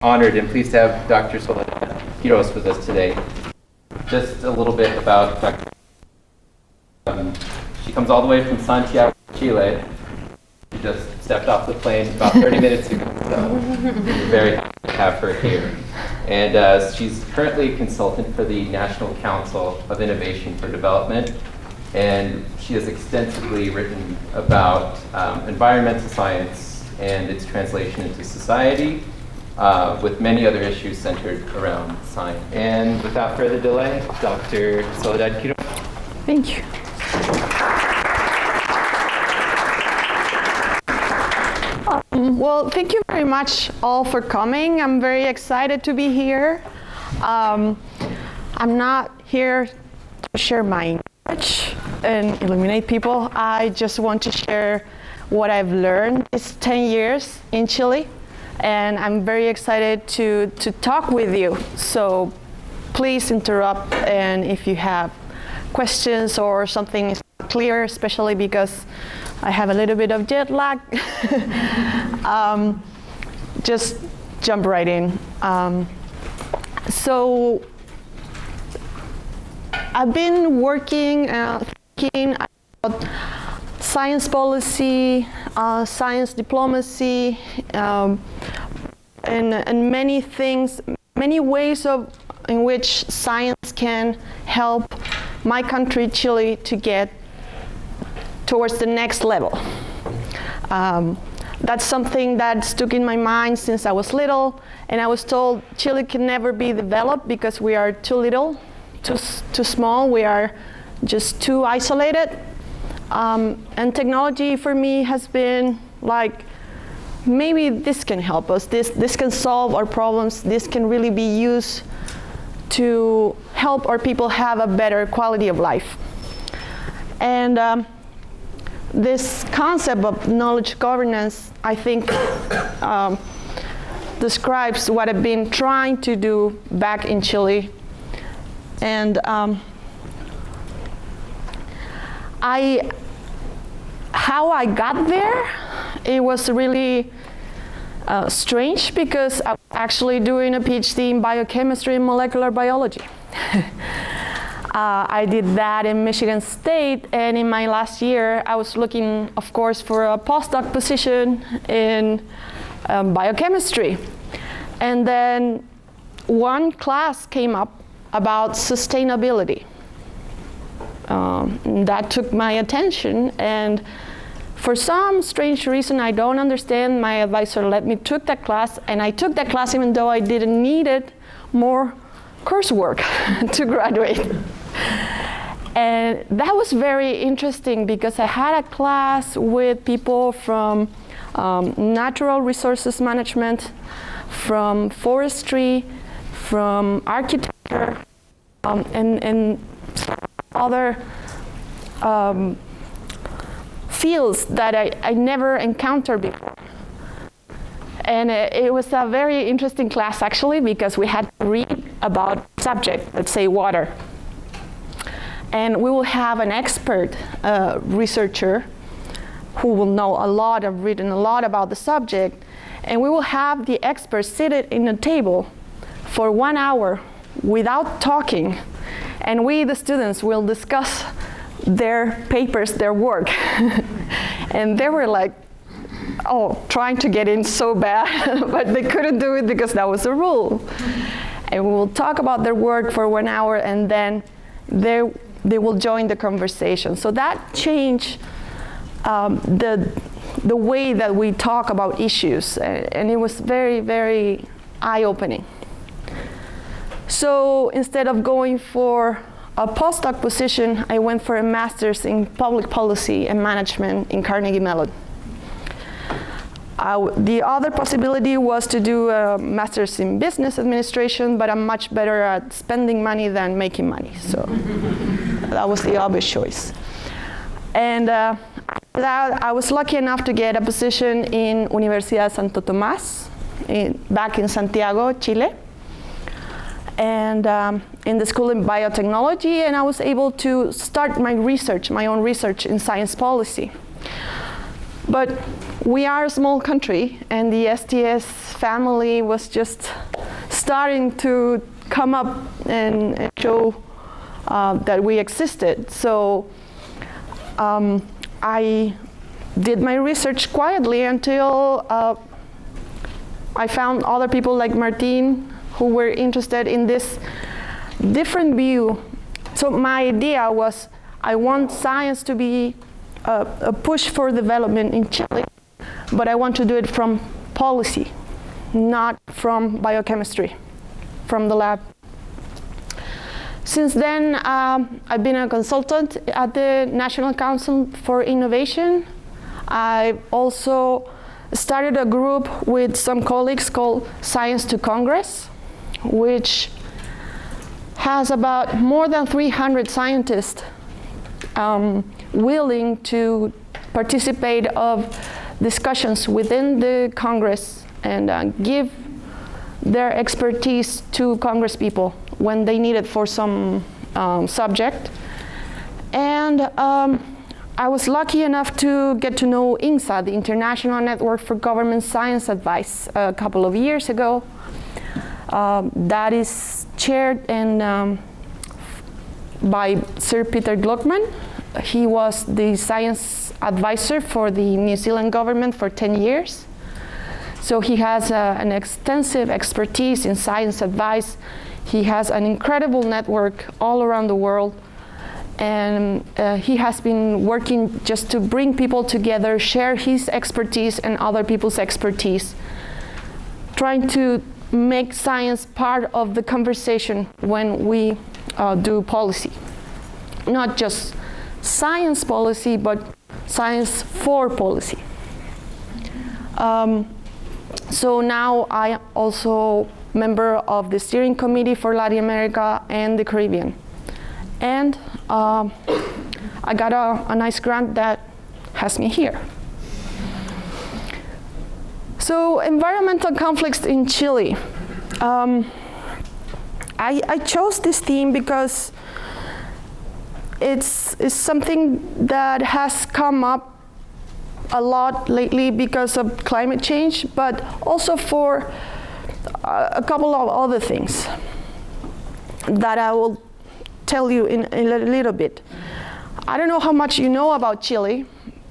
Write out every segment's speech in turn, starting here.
Honored and pleased to have Dr. Soledad Quiroz with us today. Just a little bit about Dr. She comes all the way from Santiago, Chile. She just stepped off the plane about 30 minutes ago, so we're very happy to have her here. And she's currently a consultant for the National Council of Innovation for Development, and she has extensively written about environmental science and its translation into society, with many other issues centered around science. And without further delay, Dr. Soledad Quiroz. Thank you. Well, thank you very much all for coming. I'm very excited to be here. I'm not here to share my knowledge and illuminate people. I just want to share what I've learned these 10 years in Chile. And I'm very excited to talk with you. So please interrupt, and if you have questions or something is not clear, especially because I have a little bit of jet lag, just jump right in. So I've been working, thinking about science policy, science diplomacy, and many things, many ways in which science can help my country, Chile, to get towards the next level. That's something that stuck in my mind since I was little, and I was told Chile can never be developed because we are too little, too small, we are just too isolated. And technology for me has been like, maybe this can help us, this can solve our problems, this can really be used to help our people have a better quality of life. And this concept of knowledge governance, I think, describes what I've been trying to do back in Chile. And how I got there, it was really strange because I was actually doing a PhD in biochemistry and molecular biology. I did that in Michigan State, and in my last year, I was looking, of course, for a postdoc position in biochemistry. And then one class came up about sustainability. That took my attention, and for some strange reason I don't understand, my advisor let me take that class, and I took that class even though I didn't need it more coursework to graduate. And that was very interesting because I had a class with people from natural resources management, from forestry, from architecture, and other fields that I never encountered before. And it was a very interesting class actually, because we had to read about subject, let's say water. And we will have an expert researcher who will know a lot, have written a lot about the subject, and we will have the expert seated in a table for 1 hour without talking, and we, the students, will discuss their papers, their work. And they were like, trying to get in so bad, but they couldn't do it because that was the rule. And we will talk about their work for 1 hour, and then they will join the conversation. So that changed the way that we talk about issues, and it was very, very eye-opening. So instead of going for a postdoc position, I went for a master's in public policy and management in Carnegie Mellon. The other possibility was to do a master's in business administration, but I'm much better at spending money than making money, so that was the obvious choice. And after that, I was lucky enough to get a position in Universidad Santo Tomás, back in Santiago, Chile, and in the school in biotechnology, and I was able to start my research, my own research in science policy. But we are a small country, and the STS family was just starting to come up and show that we existed. So I did my research quietly until I found other people like Martin who were interested in this different view. So my idea was I want science to be a push for development in Chile, but I want to do it from policy, not from biochemistry, from the lab. Since then, I've been a consultant at the National Council for Innovation. I've also started a group with some colleagues called Science to Congress, which has about more than 300 scientists willing to participate of discussions within the Congress and give their expertise to Congress people when they need it for some subject. And I was lucky enough to get to know INSA, the International Network for Government Science Advice, a couple of years ago. That is chaired by Sir Peter Gluckman. He was the science advisor for the New Zealand government for 10 years. So he has an extensive expertise in science advice. He has an incredible network all around the world. And he has been working just to bring people together, share his expertise and other people's expertise, trying to make science part of the conversation when we do policy. Not just science policy, but science for policy. So now I am also member of the steering committee for Latin America and the Caribbean. And I got a nice grant that has me here. So environmental conflicts in Chile. I chose this theme because it's something that has come up a lot lately because of climate change, but also for a couple of other things that I will tell you in a little bit. I don't know how much you know about Chile,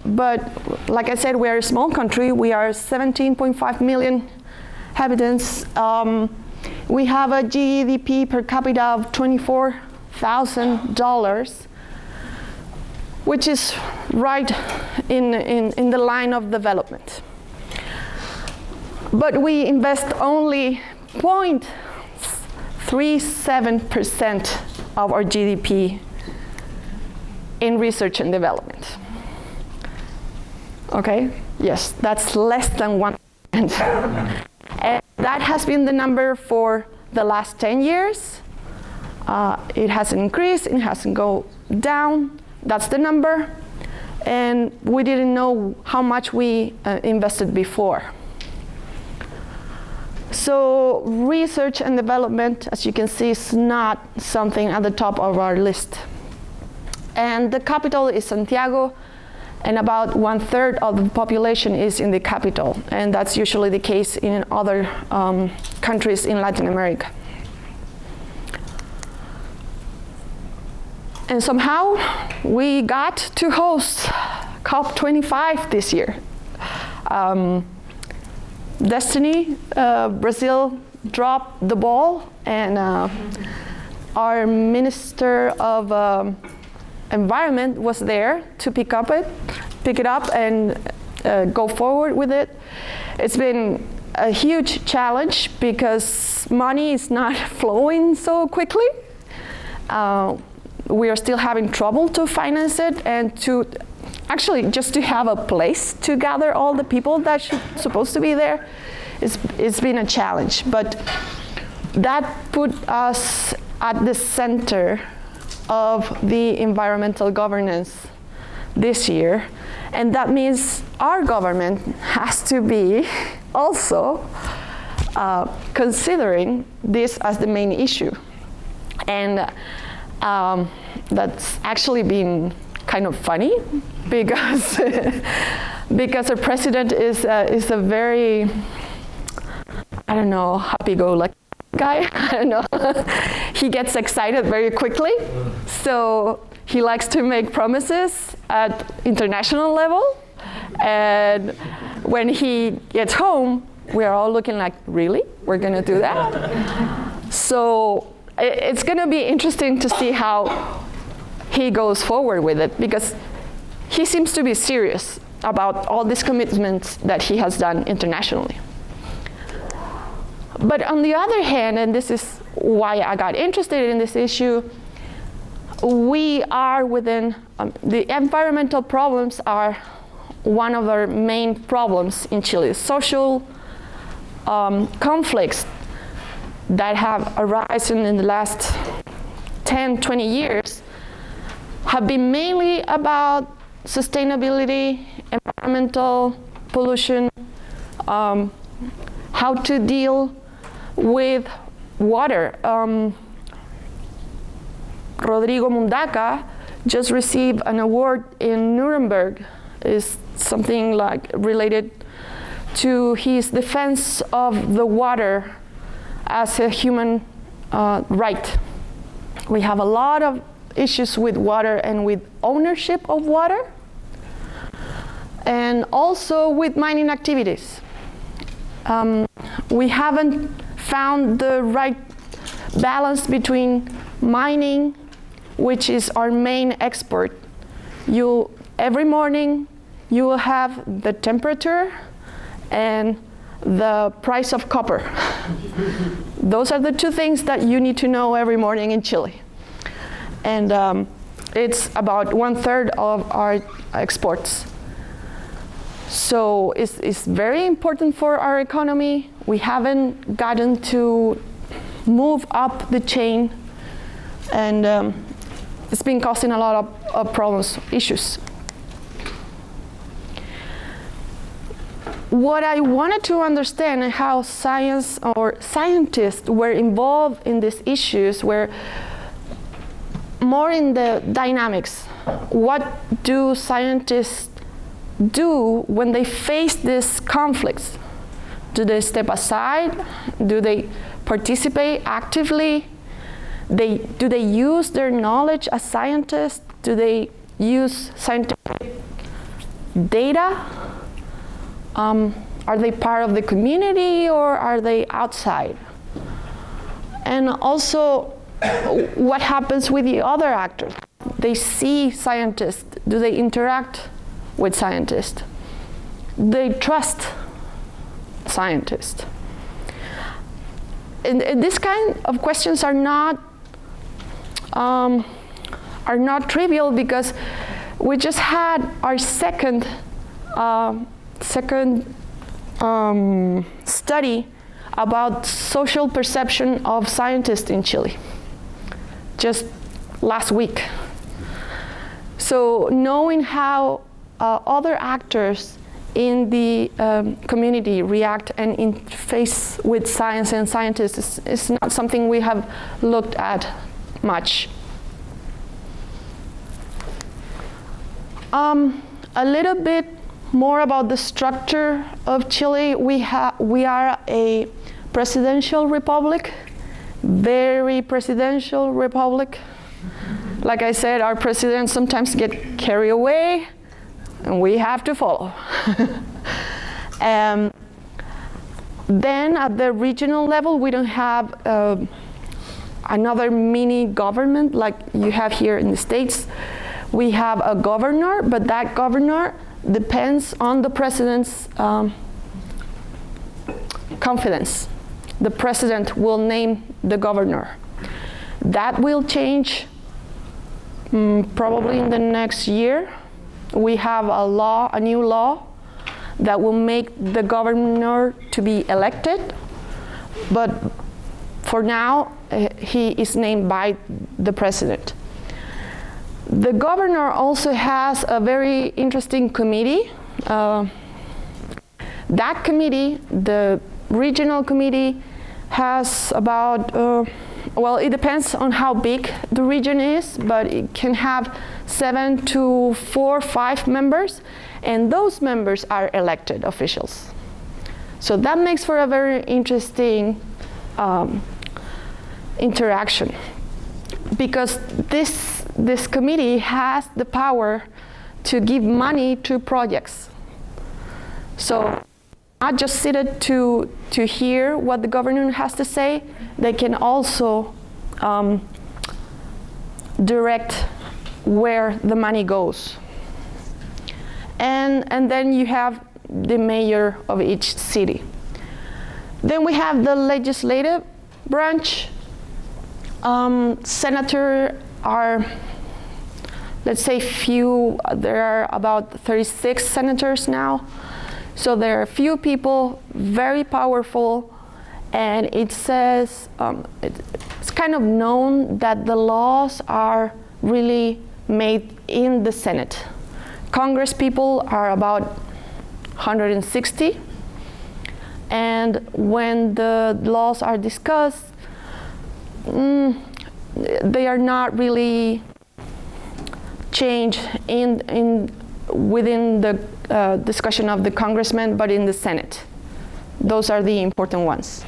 but like I said, we are a small country. We are 17.5 million inhabitants. We have a GDP per capita of $24,000, which is right in the line of development. But we invest only 0.37% of our GDP in research and development. Okay, yes, that's less than 1%. And that has been the number for the last 10 years. It hasn't increased, it hasn't gone down. That's the number. And we didn't know how much we invested before. So research and development, as you can see, is not something at the top of our list. And the capital is Santiago, and about 1/3 of the population is in the capital. And that's usually the case in other countries in Latin America. And somehow we got to host COP25 this year. Destiny, Brazil dropped the ball, and our Minister of Environment was there to pick it up and go forward with it. It's been a huge challenge because money is not flowing so quickly. We are still having trouble to finance it and to actually just to have a place to gather all the people that supposed to be there. It's been a challenge, but that put us at the center of the environmental governance this year, and that means our government has to be also considering this as the main issue. And that's actually been kind of funny because because our president is a very, I don't know, happy-go-lucky guy. I don't know. He gets excited very quickly, so he likes to make promises at international level, and when he gets home, we are all looking like, really? We're going to do that? So it's going to be interesting to see how he goes forward with it, because he seems to be serious about all these commitments that he has done internationally. But on the other hand, and this is why I got interested in this issue, we are within, the environmental problems are one of our main problems in Chile. Social conflicts that have arisen in the last 10, 20 years have been mainly about sustainability, environmental pollution, how to deal with water. Rodrigo Mundaca just received an award in Nuremberg. Is something like related to his defense of the water as a human right. We have a lot of issues with water and with ownership of water, and also with mining activities. We haven't found the right balance between mining, which is our main export. Every morning you will have the temperature and the price of copper. Those are the two things that you need to know every morning in Chile. And it's about 1/3 of our exports. So it's very important for our economy. We haven't gotten to move up the chain, and it's been causing a lot of problems, issues. What I wanted to understand and how science or scientists were involved in these issues were more in the dynamics. What do scientists do when they face these conflicts? Do they step aside? Do they participate actively? Do they use their knowledge as scientists? Do they use scientific data? Are they part of the community, or are they outside? And also, what happens with the other actors? They see scientists. Do they interact with scientists? They trust scientists. And this kind of questions are not trivial, because we just had our second study about social perception of scientists in Chile, just last week. So knowing how other actors in the community react and interface with science and scientists is not something we have looked at much. A little bit more about the structure of Chile. We are a presidential republic, very presidential republic. Like I said, our presidents sometimes get carried away, and we have to follow. Then at the regional level, we don't have another mini government like you have here in the States. We have a governor, but that governor depends on the president's confidence. The president will name the governor. That will change probably in the next year. We have a new law that will make the governor to be elected, but for now he is named by the president. The governor also has a very interesting committee. That committee, the regional committee, has about, well, it depends on how big the region is, but it can have 7 to 5 members, and those members are elected officials. So that makes for a very interesting interaction, because this committee has the power to give money to projects. So not just seated to hear what the government has to say, they can also direct where the money goes. And then you have the mayor of each city. Then we have the legislative branch. Senators are, let's say, few. There are about 36 senators now. So there are few people, very powerful, and it says, it's kind of known that the laws are really made in the Senate. Congress people are about 160, and when the laws are discussed, they are not really changed within the discussion of the congressman, but in the Senate. Those are the important ones.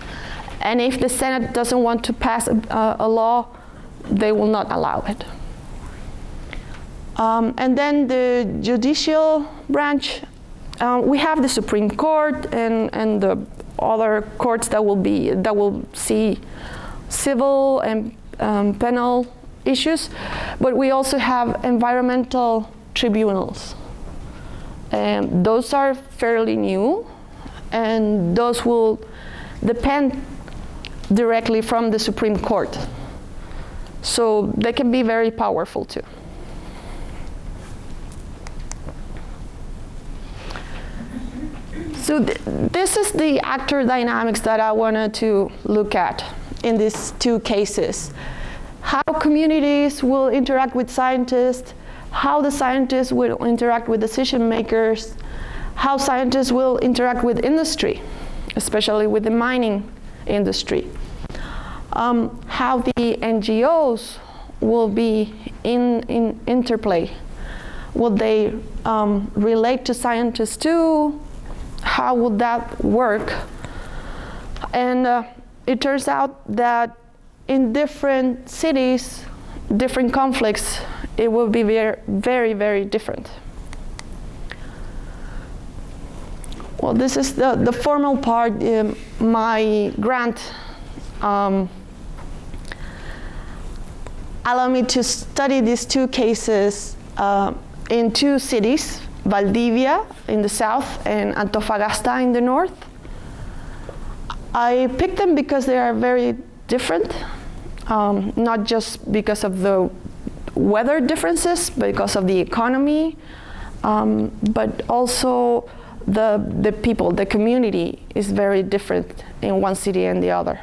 And if the Senate doesn't want to pass a law, they will not allow it. And then the judicial branch, we have the Supreme Court and the other courts that will see civil and penal issues, but we also have environmental tribunals. And those are fairly new, and those will depend directly from the Supreme Court. So they can be very powerful too. So this is the actor dynamics that I wanted to look at in these two cases. How communities will interact with scientists, how the scientists will interact with decision makers, how scientists will interact with industry, especially with the mining industry, how the NGOs will be in interplay. Will they relate to scientists too? How would that work? And it turns out that in different cities, different conflicts, it will be very, very, very different. Well, this is the formal part. My grant allowed me to study these two cases in two cities, Valdivia in the south and Antofagasta in the north. I picked them because they are very different, not just because of the weather differences, because of the economy, but also the people, the community is very different in one city and the other.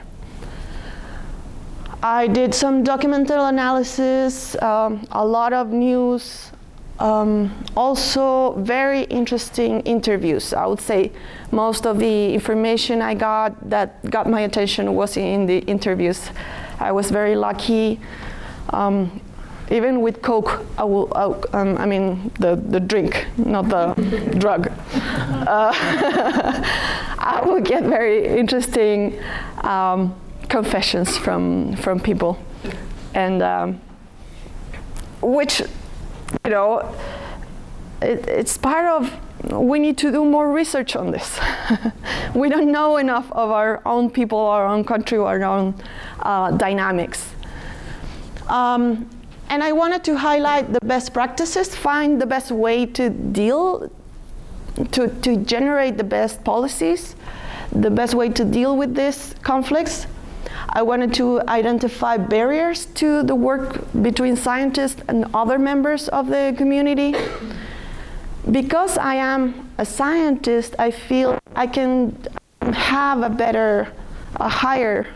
I did some documental analysis, a lot of news, also very interesting interviews. I would say most of the information I got that got my attention was in the interviews. I was very lucky. Even with Coke, I mean the drink, not the drug. I would get very interesting confessions from people, and which, you know, it's part of, we need to do more research on this. We don't know enough of our own people, our own country, our own dynamics. And I wanted to highlight the best practices, find the best way to deal, to generate the best policies, the best way to deal with these conflicts. I wanted to identify barriers to the work between scientists and other members of the community. Because I am a scientist, I feel I can have a higher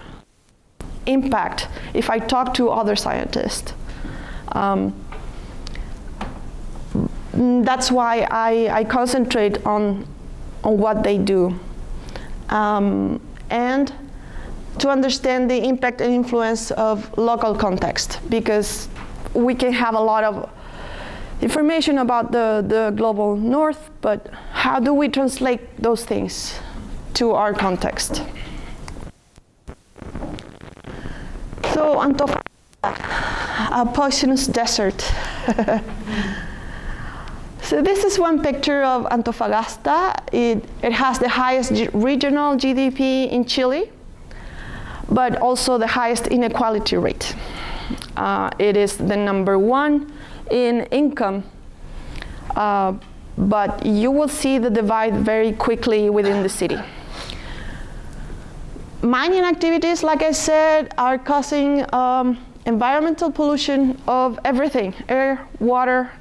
impact if I talk to other scientists. That's why I concentrate on what they do. And to understand the impact and influence of local context, because we can have a lot of information about the global north, but how do we translate those things to our context? So Antofagasta, a poisonous desert. So this is one picture of Antofagasta. It has the highest regional GDP in Chile, but also the highest inequality rate. It is the number one in income, but you will see the divide very quickly within the city. Mining activities, like I said, are causing environmental pollution of everything: air, water,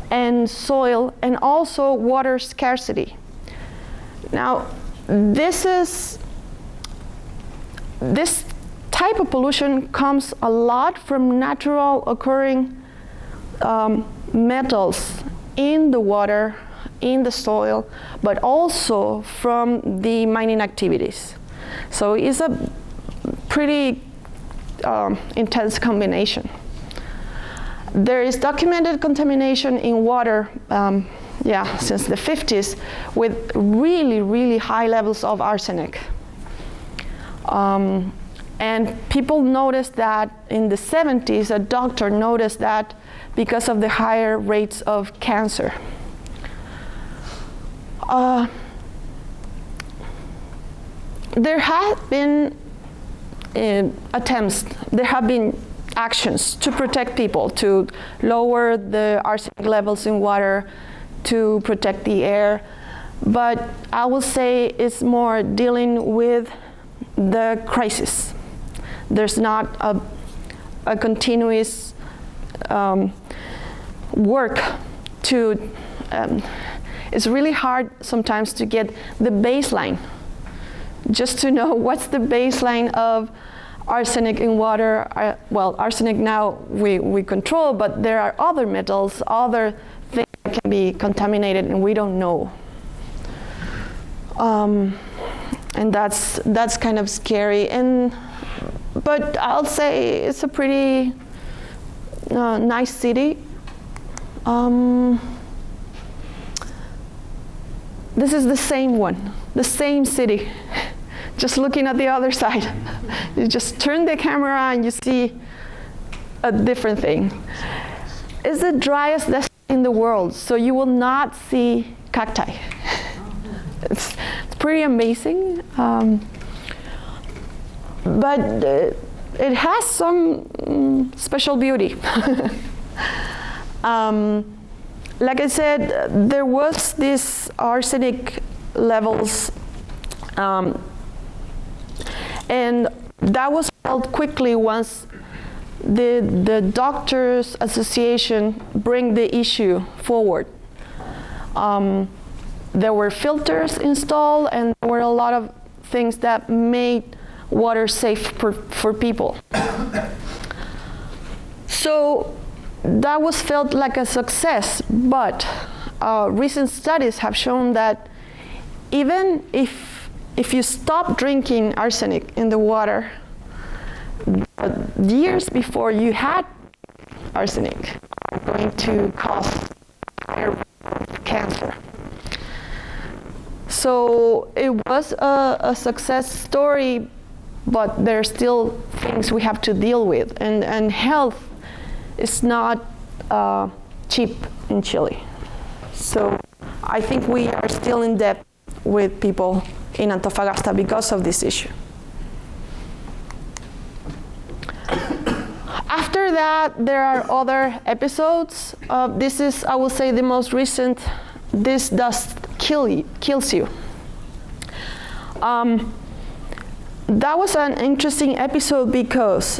and soil, and also water scarcity. Now, this type of pollution comes a lot from natural occurring metals in the water, in the soil, but also from the mining activities. So it's a pretty intense combination. There is documented contamination in water, since the 50s, with really, really high levels of arsenic. And people noticed that in the 70s, a doctor noticed that because of the higher rates of cancer. There have been attempts, there have been actions to protect people, to lower the arsenic levels in water, to protect the air, but I will say it's more dealing with the crisis. There's not a continuous work to, it's really hard sometimes to get the baseline, just to know what's the baseline of arsenic in water. Well, arsenic now we control, but there are other metals, other things that can be contaminated and we don't know. And that's kind of scary. But I'll say it's a pretty nice city. This is the same one, the same city. Just looking at the other side. You just turn the camera and you see a different thing. It's the driest desert in the world, so you will not see cacti. It's pretty amazing. But it has some special beauty. Like I said, there was this arsenic levels, and that was solved quickly once the Doctors Association bring the issue forward. There were filters installed, and there were a lot of things that made water safe for people. So that was felt like a success, but recent studies have shown that even if you stop drinking arsenic in the water, years before you had arsenic are going to cause higher cancer. So it was a success story, but there are still things we have to deal with, and health is not cheap in Chile. So I think we are still in debt with people in Antofagasta because of this issue. After that, there are other episodes. This is, I will say, the most recent. This dust kills you. That was an interesting episode because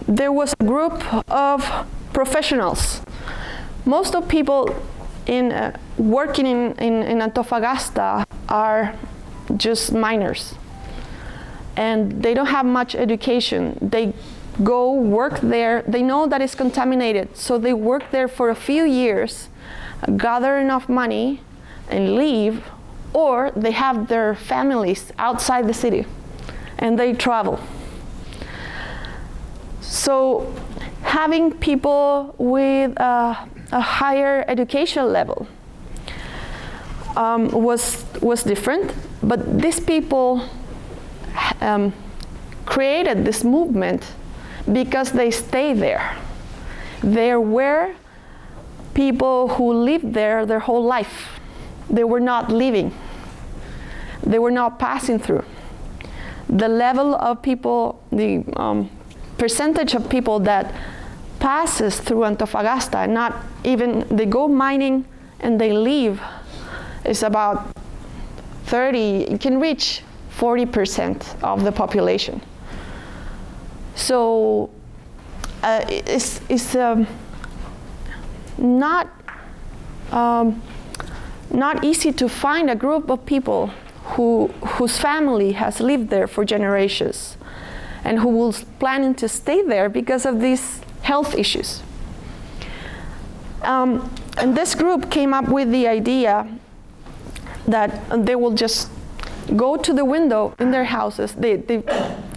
there was a group of professionals. Most of people working in Antofagasta are just miners, and they don't have much education. They go work there. They know that it's contaminated, so they work there for a few years, gather enough money, and leave, or they have their families outside the city, and they travel. So having people with a higher education level was different, but these people created this movement because they stayed there. There were people who lived there their whole life. They were not living. They were not passing through. The level of people, the percentage of people that passes through Antofagasta, not even, they go mining and they leave, is about 30, it can reach 40% of the population. So it's not easy to find a group of people whose family has lived there for generations and who was planning to stay there because of these health issues. And this group came up with the idea that they will just go to the window in their houses. They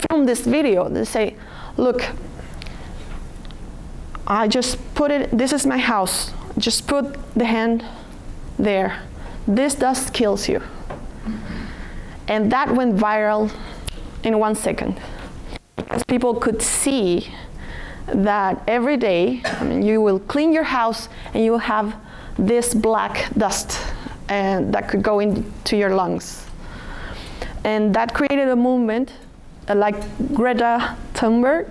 film this video. They say, look, I just put it, this is my house. Just put the hand there. This dust kills you. And that went viral in 1 second. Because people could see that every day, I mean, you will clean your house and you will have this black dust and that could go into your lungs. And that created a movement like Greta Thunberg.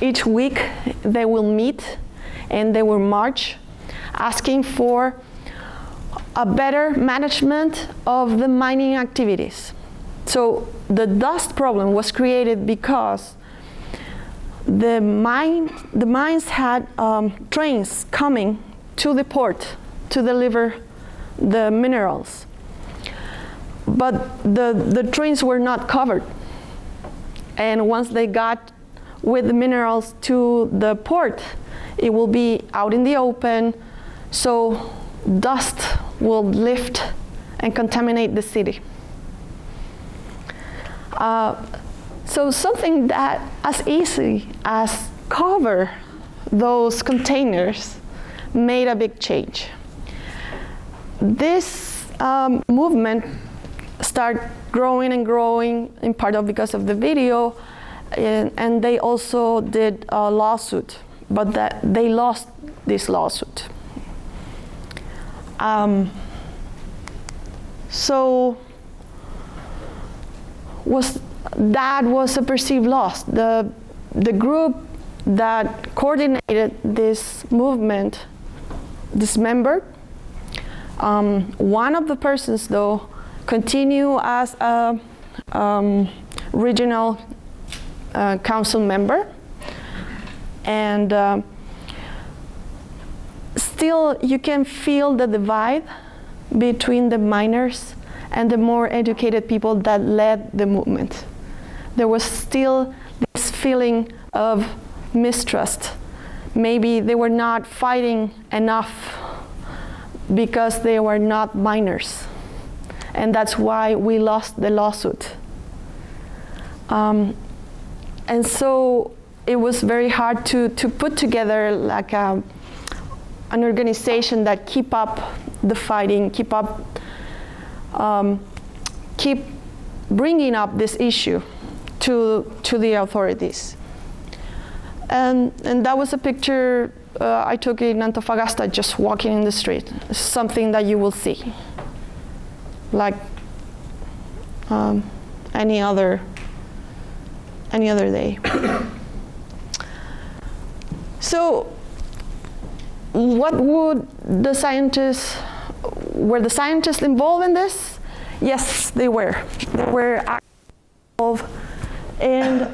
Each week they will meet and they will march asking for a better management of the mining activities. So the dust problem was created because the mines had trains coming to the port to deliver the minerals. But the trains were not covered. And once they got with the minerals to the port, it will be out in the open, so dust will lift and contaminate the city. So something that as easy as cover those containers made a big change. This movement started growing and growing, in part of because of the video, and they also did a lawsuit, but they lost this lawsuit. So that was a perceived loss. The group that coordinated this movement, Dismembered, one of the persons though continue as a regional council member, and still you can feel the divide between the miners and the more educated people that led the movement. There was still this feeling of mistrust. Maybe they were not fighting enough because they were not miners. And that's why we lost the lawsuit. And so it was very hard to put together like an organization that keep up the fighting, keep bringing up this issue to the authorities. And that was a picture I took in Antofagasta, just walking in the street. It's something that you will see, like any other day. So, what would the scientists? Were the scientists involved in this? Yes, they were. They were involved, and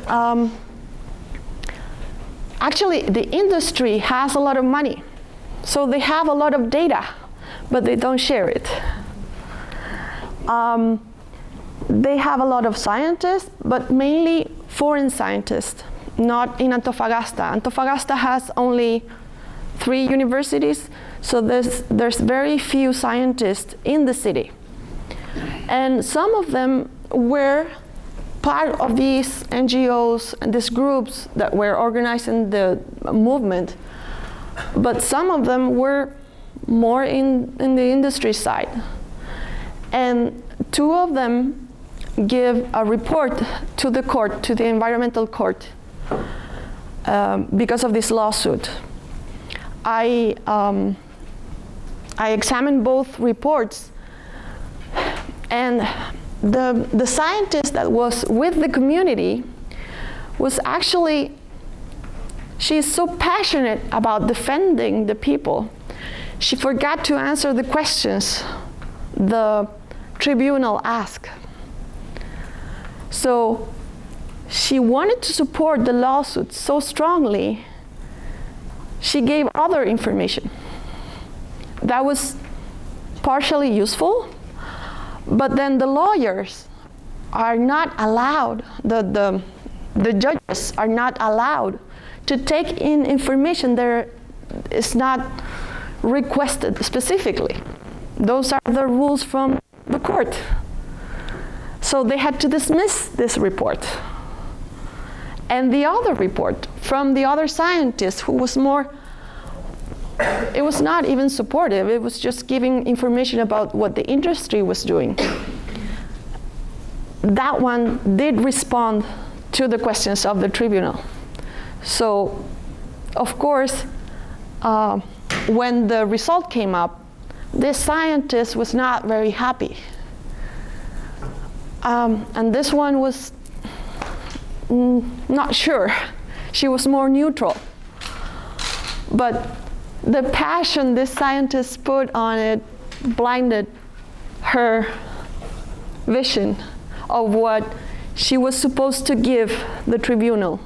actually, the industry has a lot of money, so they have a lot of data, but they don't share it. They have a lot of scientists, but mainly foreign scientists, not in Antofagasta. Antofagasta has only 3 universities, so there's very few scientists in the city. And some of them were part of these NGOs and these groups that were organizing the movement, but some of them were more in the industry side. And 2 of them give a report to the court, to the environmental court, because of this lawsuit. I examined both reports, and the scientist that was with the community was actually, she's so passionate about defending the people, she forgot to answer the questions the tribunal asked. So she wanted to support the lawsuit so strongly, she gave other information that was partially useful, but then the lawyers are not allowed, the judges are not allowed to take in information that is not requested specifically. Those are the rules from the court. So they had to dismiss this report. And the other report from the other scientist, who was more, it was not even supportive, it was just giving information about what the industry was doing. That one did respond to the questions of the tribunal. So, of course, when the result came up, this scientist was not very happy. And this one was not sure. She was more neutral. But the passion this scientist put on it blinded her vision of what she was supposed to give the tribunal.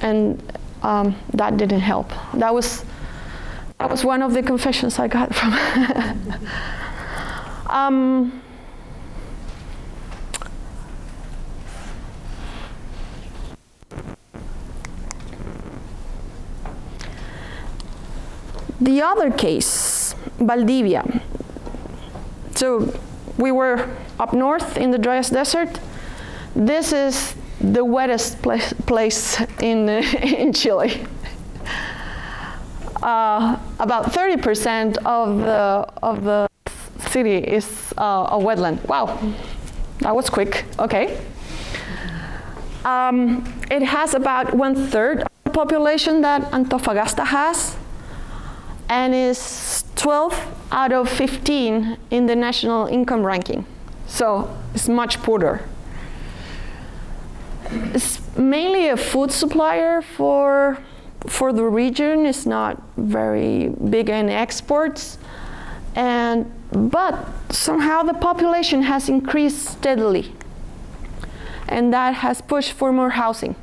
And that didn't help. That was one of the confessions I got from the other case, Valdivia. So we were up north in the driest desert. This is the wettest place in Chile. About 30% of the city is a wetland. Wow, that was quick. Okay. It has about 1/3 of the population that Antofagasta has, and is 12 out of 15 in the national income ranking. So it's much poorer. It's mainly a food supplier for the region. It's not very big in exports, but somehow the population has increased steadily, and that has pushed for more housing.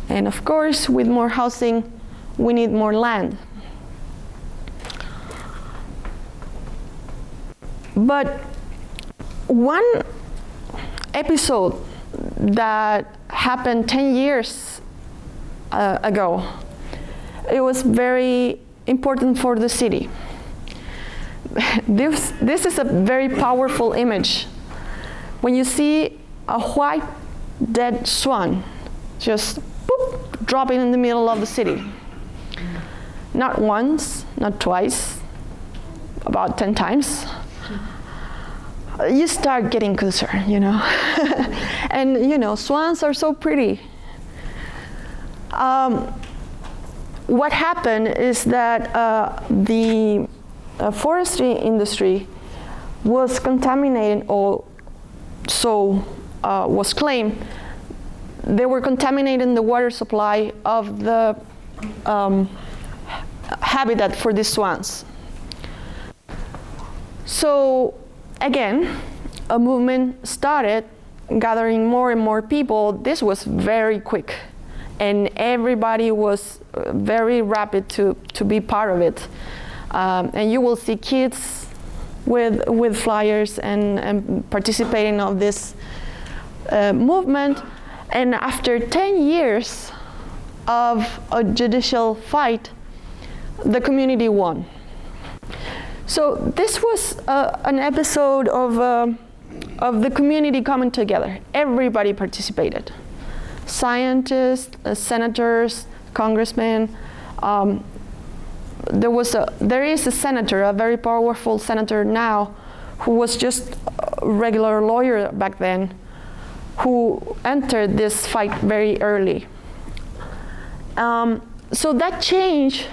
And of course, with more housing, we need more land. But one episode that happened 10 years ago, it was very important for the city. This is a very powerful image. When you see a white dead swan just boop, dropping in the middle of the city. Not once, not twice, about 10 times. You start getting concerned, you know. And you know, swans are so pretty. What happened is that the forestry industry was contaminating, or so was claimed. They were contaminating the water supply of the habitat for these swans. So again, a movement started gathering more and more people. This was very quick, and everybody was very rapid to be part of it. And you will see kids with flyers and participating of this movement. And after 10 years of a judicial fight, the community won. So this was an episode of the community coming together. Everybody participated. Scientists, senators, congressmen, there is a senator, a very powerful senator now, who was just a regular lawyer back then, who entered this fight very early. So that changed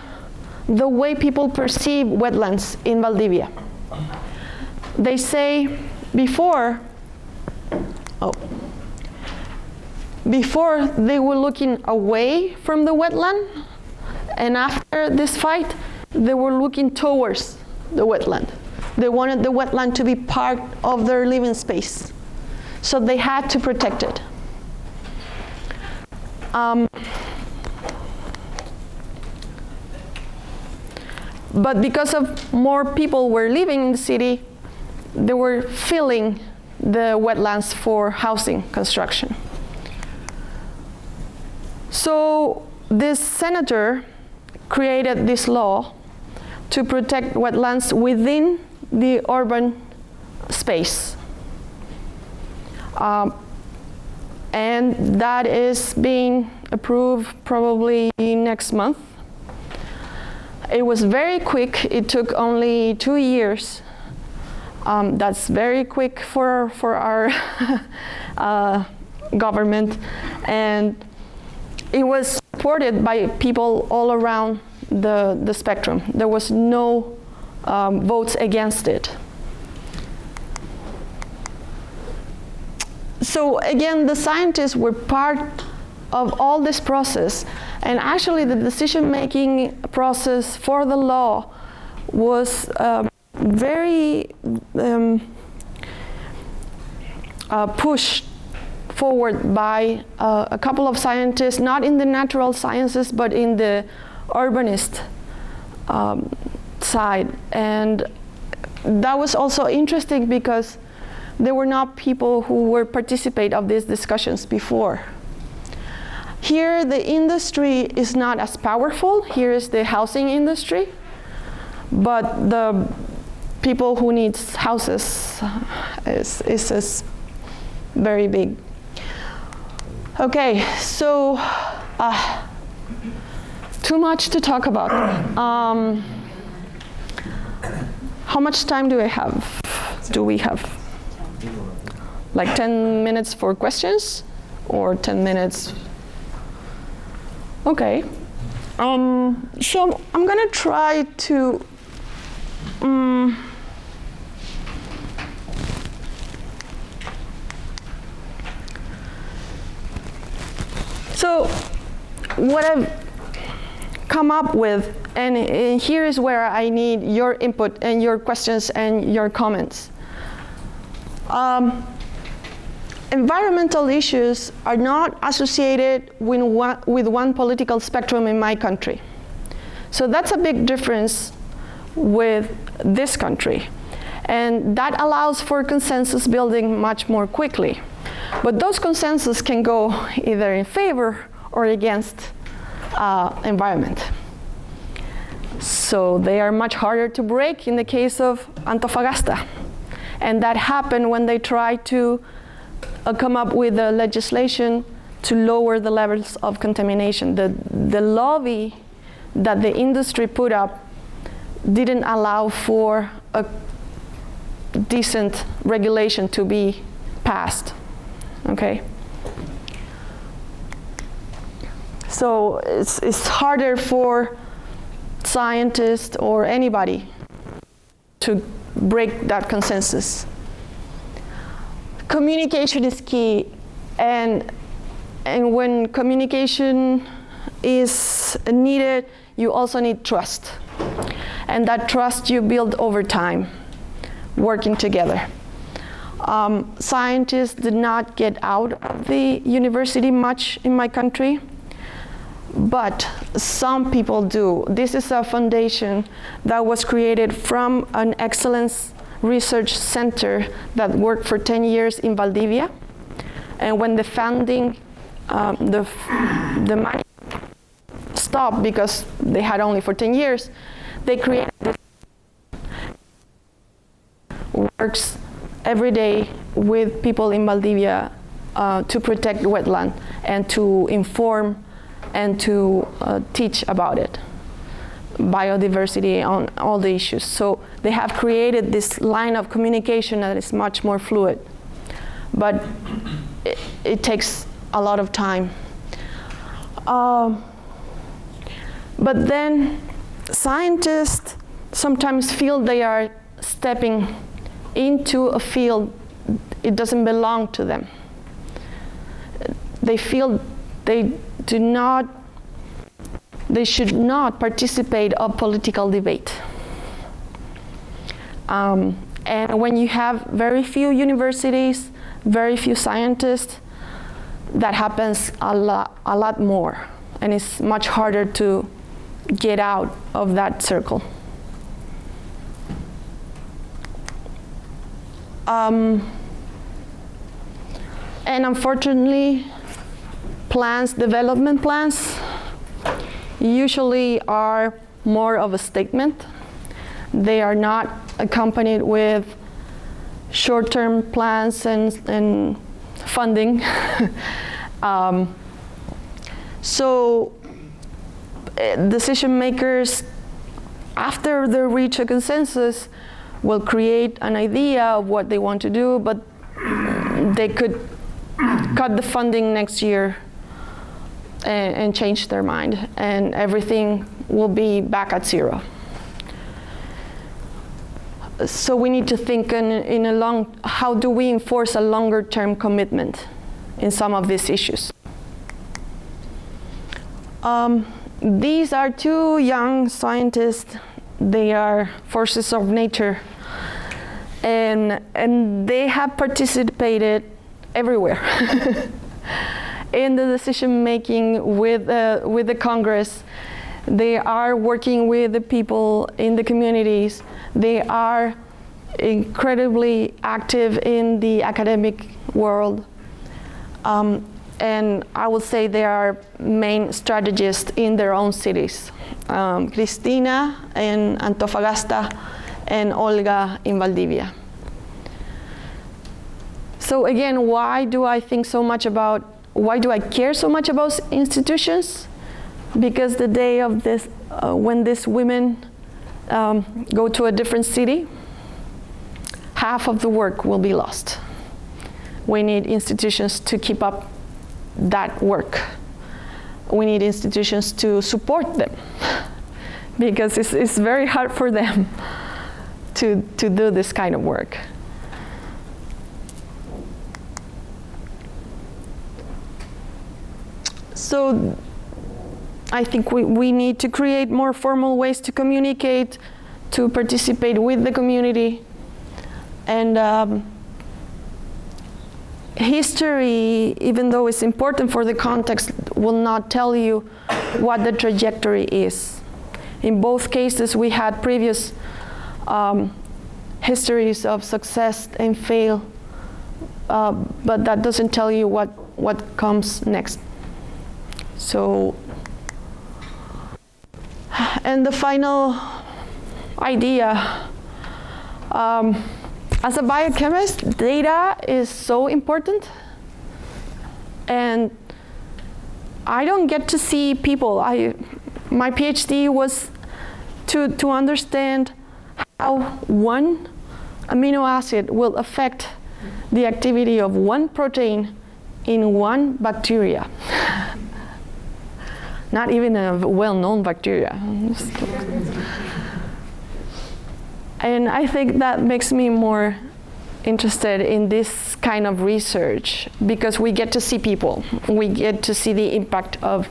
the way people perceive wetlands in Valdivia. They say before they were looking away from the wetland, and after this fight, they were looking towards the wetland. They wanted the wetland to be part of their living space, so they had to protect it. But because of more people were living in the city, they were filling the wetlands for housing construction. So this senator created this law to protect wetlands within the urban space. And that is being approved probably next month. It was very quick. It took only 2 years. That's very quick for our government. And it was supported by people all around the spectrum. There was no votes against it. So again, the scientists were part of all this process, and actually the decision-making process for the law was very pushed forward by a couple of scientists, not in the natural sciences, but in the urbanist side. And that was also interesting because there were not people who were participate of these discussions before. Here, the industry is not as powerful. Here is the housing industry, but the people who need houses is very big. Okay, so too much to talk about. How much time do I have? Do we have? Like 10 minutes for questions, or 10 minutes? Okay. So I'm gonna try to so what I've come up with, and here is where I need your input and your questions and your comments. Environmental issues are not associated with one political spectrum in my country. So that's a big difference with this country. And that allows for consensus building much more quickly. But those consensus can go either in favor or against environment. So they are much harder to break in the case of Antofagasta. And that happened when they tried to come up with a legislation to lower the levels of contamination. The lobby that the industry put up didn't allow for a decent regulation to be passed, okay? So it's harder for scientists or anybody to break that consensus. Communication is key, and when communication is needed, you also need trust. And that trust you build over time, working together. Scientists did not get out of the university much in my country, but some people do. This is a foundation that was created from an excellence research center that worked for 10 years in Valdivia. And when the funding, the money stopped because they had only for 10 years, they created this works every day with people in Valdivia to protect wetland and to inform and to teach about it. biodiversity, on all the issues. So they have created this line of communication that is much more fluid. But it takes a lot of time. But then scientists sometimes feel they are stepping into a field it doesn't belong to them. They feel they should not participate in political debate. And when you have very few universities, very few scientists, that happens a lot more, and it's much harder to get out of that circle. And unfortunately, development plans, usually are more of a statement. They are not accompanied with short-term plans and funding. So decision makers, after they reach a consensus, will create an idea of what they want to do, but they could cut the funding next year and change their mind, and everything will be back at zero. So we need to think how do we enforce a longer term commitment in some of these issues. These are two young scientists. They are forces of nature, and they have participated everywhere in the decision making with the Congress. They are working with the people in the communities. They are incredibly active in the academic world. And I would say they are main strategists in their own cities. Cristina in Antofagasta and Olga in Valdivia. So again, why do I care so much about institutions? Because the day of this, when these women go to a different city, half of the work will be lost. We need institutions to keep up that work. We need institutions to support them, because it's very hard for them to do this kind of work. So I think we need to create more formal ways to communicate, to participate with the community. And history, even though it's important for the context, will not tell you what the trajectory is. In both cases, we had previous histories of success and fail, but that doesn't tell you what comes next. So, and the final idea, as a biochemist, data is so important, and I don't get to see people. My PhD was to understand how one amino acid will affect the activity of one protein in one bacteria. Not even a well-known bacteria. And I think that makes me more interested in this kind of research, because we get to see people. We get to see the impact of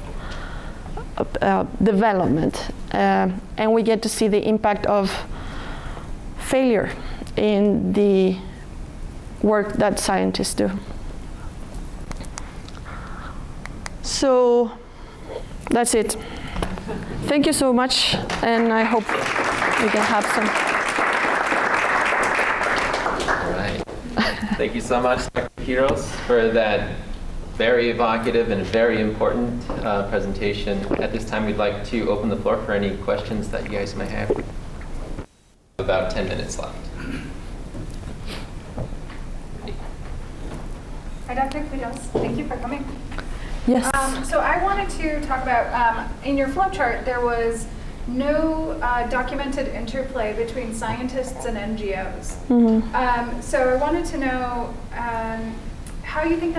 development, and we get to see the impact of failure in the work that scientists do. So that's it. Thank you so much, and I hope we can have some. All right. Thank you so much, Dr. Quiroz, for that very evocative and very important presentation. At this time, we'd like to open the floor for any questions that you guys may have. About 10 minutes left. Hi, Dr. Quiroz. Thank you for coming. Yes. So I wanted to talk about, in your flow chart, there was no documented interplay between scientists and NGOs. So I wanted to know how you think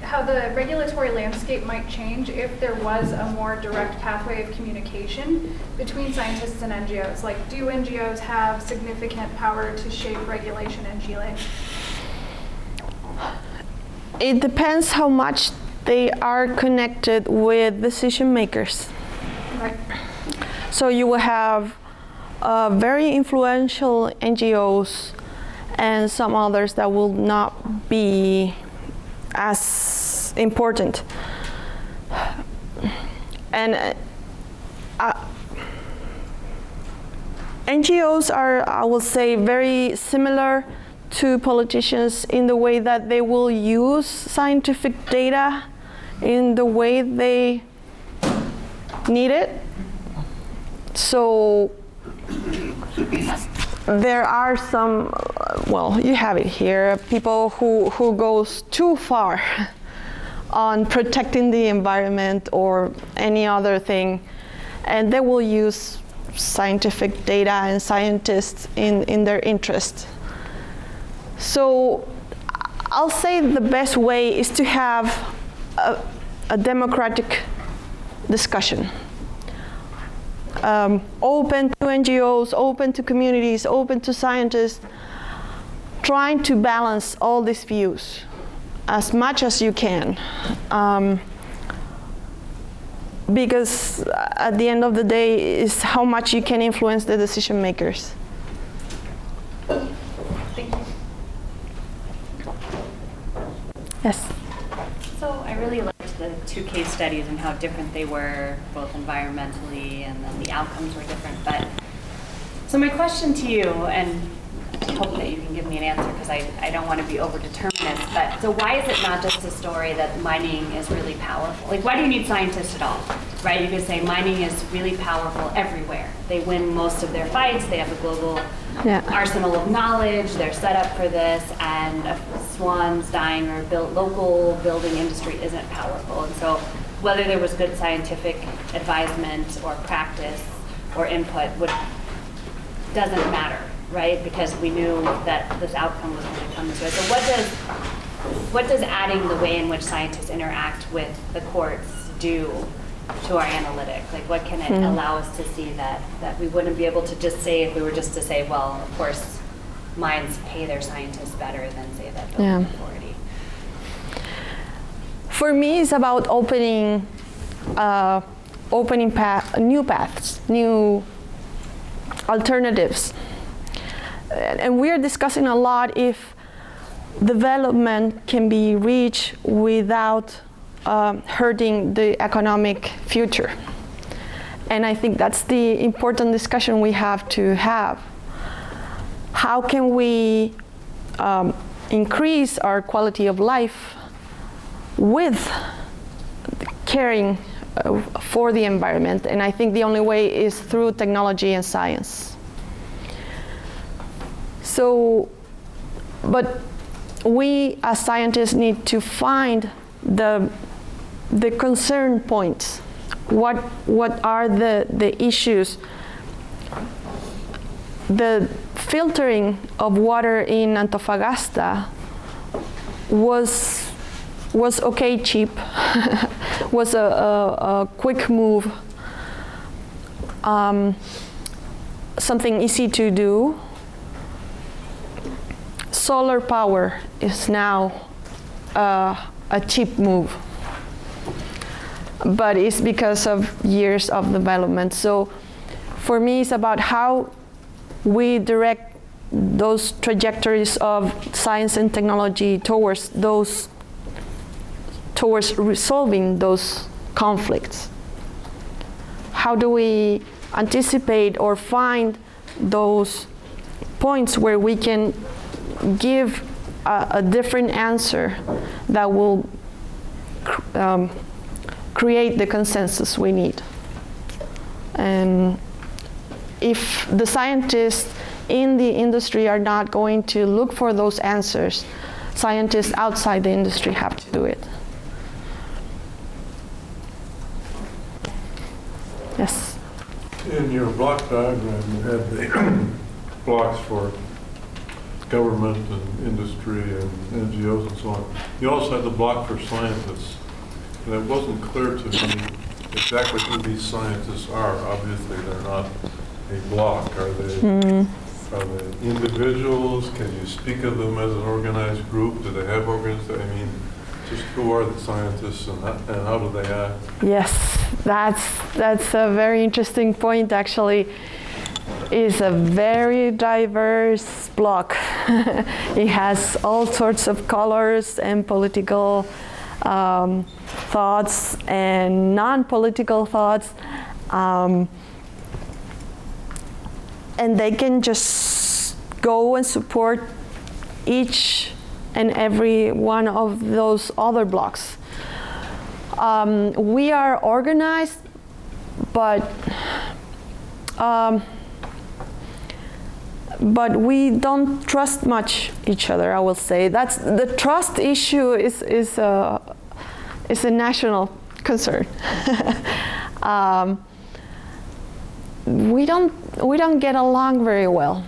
how the regulatory landscape might change if there was a more direct pathway of communication between scientists and NGOs. Like, do NGOs have significant power to shape regulation in Chile? It depends how much they are connected with decision makers. Okay. So you will have very influential NGOs and some others that will not be as important. And NGOs are, I will say, very similar to politicians in the way that they will use scientific data in the way they need it. So there are some, well, you have it here, people who goes too far on protecting the environment or any other thing, and they will use scientific data and scientists in their interest. So I'll say the best way is to have a democratic discussion. Open to NGOs, open to communities, open to scientists, trying to balance all these views as much as you can. Because at the end of the day is how much you can influence the decision makers. Thank you. Yes. So I really liked the two case studies and how different they were, both environmentally, and then the outcomes were different. But so my question to you, and I hope that you can give me an answer because I don't want to be over-determinist, but so why is it not just a story that mining is really powerful? Like, why do you need scientists at all, right? You could say mining is really powerful everywhere. They win most of their fights, they have a global arsenal of knowledge, they're set up for this, and swans dying or local building industry isn't powerful. And so whether there was good scientific advisement or practice or input doesn't matter, right? Because we knew that this outcome was going to come this way. So what does adding the way in which scientists interact with the courts do to our analytic? Like, what can it allow us to see that we wouldn't be able to just say if we were just to say, well, of course, mines pay their scientists better than, say, that building authority? For me, it's about opening new paths, new alternatives. And we're discussing a lot if development can be reached without hurting the economic future. And I think that's the important discussion we have to have. How can we increase our quality of life with caring for the environment? And I think the only way is through technology and science. So, but we as scientists need to find the concern points. What are the issues? The filtering of water in Antofagasta was okay, cheap, was a quick move, something easy to do. Solar power is now a cheap move, but it's because of years of development. So for me, it's about how we direct those trajectories of science and technology towards resolving those conflicts. How do we anticipate or find those points where we can give a different answer that will create the consensus we need? And if the scientists in the industry are not going to look for those answers, scientists outside the industry have to do it. Yes? In your block diagram, you had the blocks for government and industry and NGOs and so on. You also had the block for scientists. And it wasn't clear to me exactly who these scientists are. Obviously, they're not a block. Are they individuals? Can you speak of them as an organized group? Do they have organizations? I mean, just who are the scientists and how do they act? Yes, that's a very interesting point, actually. It's a very diverse block. It has all sorts of colors and political thoughts and non-political thoughts. And they can just go and support each and every one of those other blocks. We are organized, but we don't trust much each other, I will say. That's the trust issue is a national concern. We don't get along very well.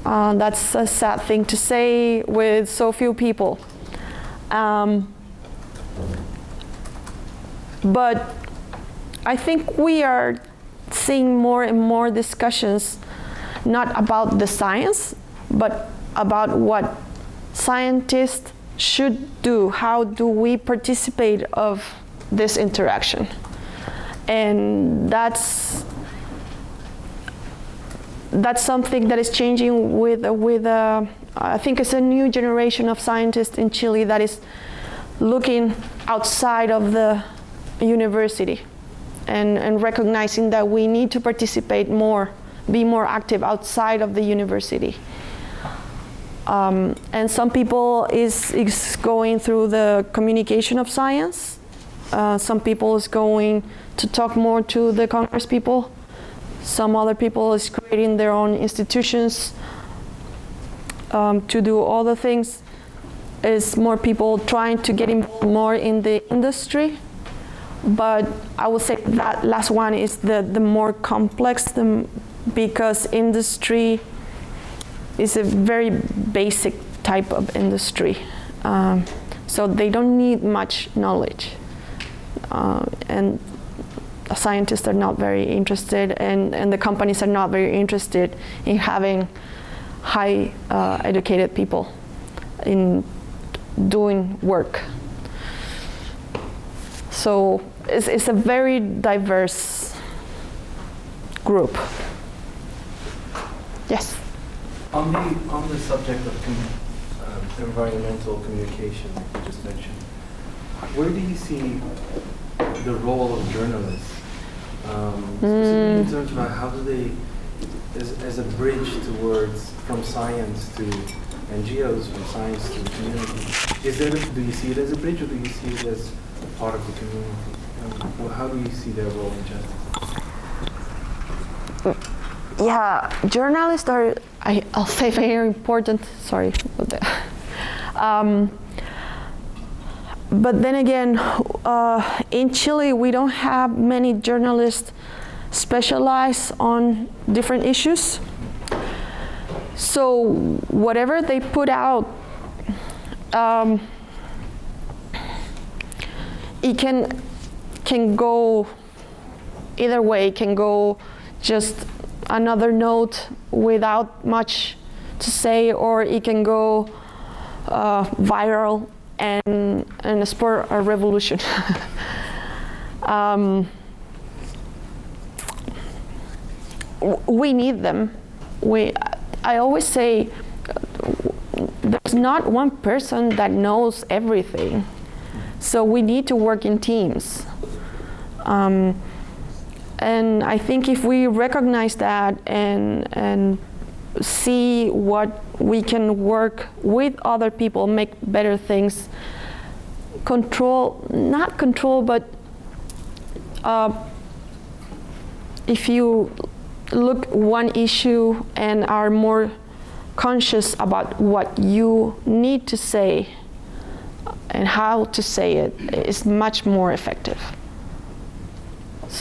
That's a sad thing to say with so few people. But I think we are seeing more and more discussions, not about the science, but about what scientists should do. How do we participate of this interaction? And that's something that is changing with I think it's a new generation of scientists in Chile that is looking outside of the university and recognizing that we need to participate more, be more active outside of the university. And some people is going through the communication of science. Some people is going to talk more to the Congress people. Some other people is creating their own institutions to do all the things. Is more people trying to get involved more in the industry. But I would say that last one is the more complex, because industry is a very basic type of industry. So they don't need much knowledge. And scientists are not very interested, and the companies are not very interested in having high educated people in doing work. So it's a very diverse group. Yes? On the subject of environmental communication that you just mentioned, where do you see the role of journalists? Specifically in terms of how do they, as a bridge towards, from science to NGOs, from science to community, do you see it as a bridge, or do you see it as a part of the community? How do you see their role in general? Yeah, journalists are, I'll say, very important. Sorry about that. But then again, in Chile, we don't have many journalists specialized on different issues. So whatever they put out, it can go either way. It can go just another note without much to say, or it can go viral and spur a revolution. We need them. I always say there's not one person that knows everything. So we need to work in teams. And I think if we recognize that and see what we can work with other people, make better things, not control, but if you look one issue and are more conscious about what you need to say and how to say it, is much more effective.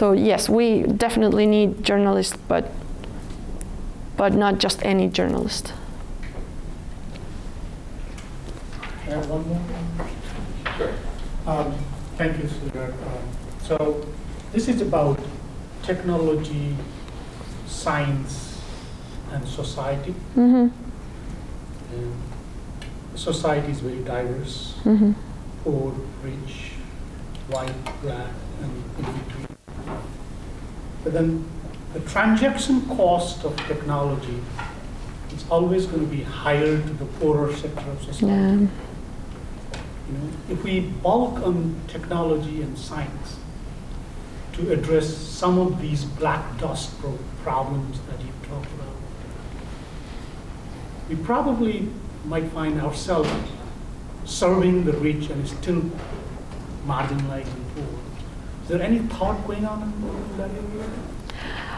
So yes, we definitely need journalists, but not just any journalist. Can I have one more? Sure. Thank you, Soledad. So this is about technology, science, and society. Mm-hmm. And society is very diverse, Mm-hmm. poor, rich, white, black, and in between. But then the transaction cost of technology is always going to be higher to the poorer sector of society. Yeah. You know, if we bulk on technology and science to address some of these black dust problems that you talked about, we probably might find ourselves serving the rich and still marginalizing the poor. Is there any thought going on in that area?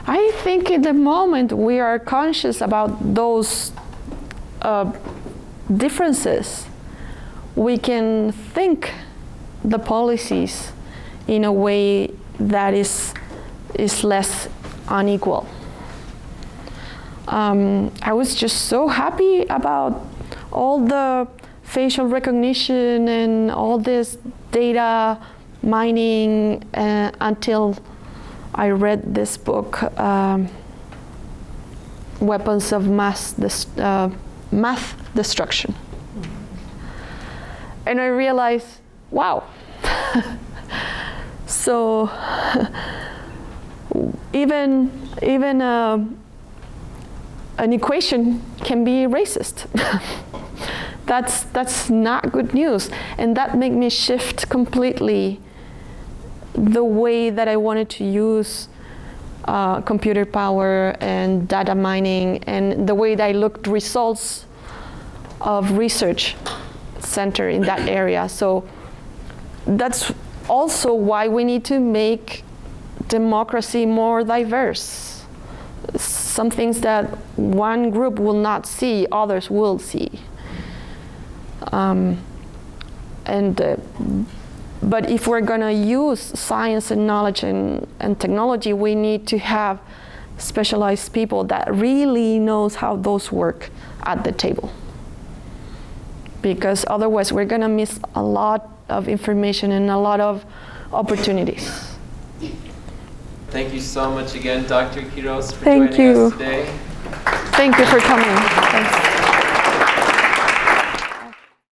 I think in the moment we are conscious about those differences. We can think the policies in a way that is less unequal. I was just so happy about all the facial recognition and all this data mining until I read this book, Weapons of Math Destruction. And I realized, wow. So even an equation can be racist. That's not good news, and that made me shift completely the way that I wanted to use computer power and data mining, and the way that I looked results of research center in that area. So that's also why we need to make democracy more diverse. Some things that one group will not see, others will see. But if we're going to use science and knowledge and technology, we need to have specialized people that really knows how those work at the table. Because otherwise we're going to miss a lot of information and a lot of opportunities. Thank you so much again, Dr. Quiroz, for Thank joining you. us today. Thank you for coming. Thanks.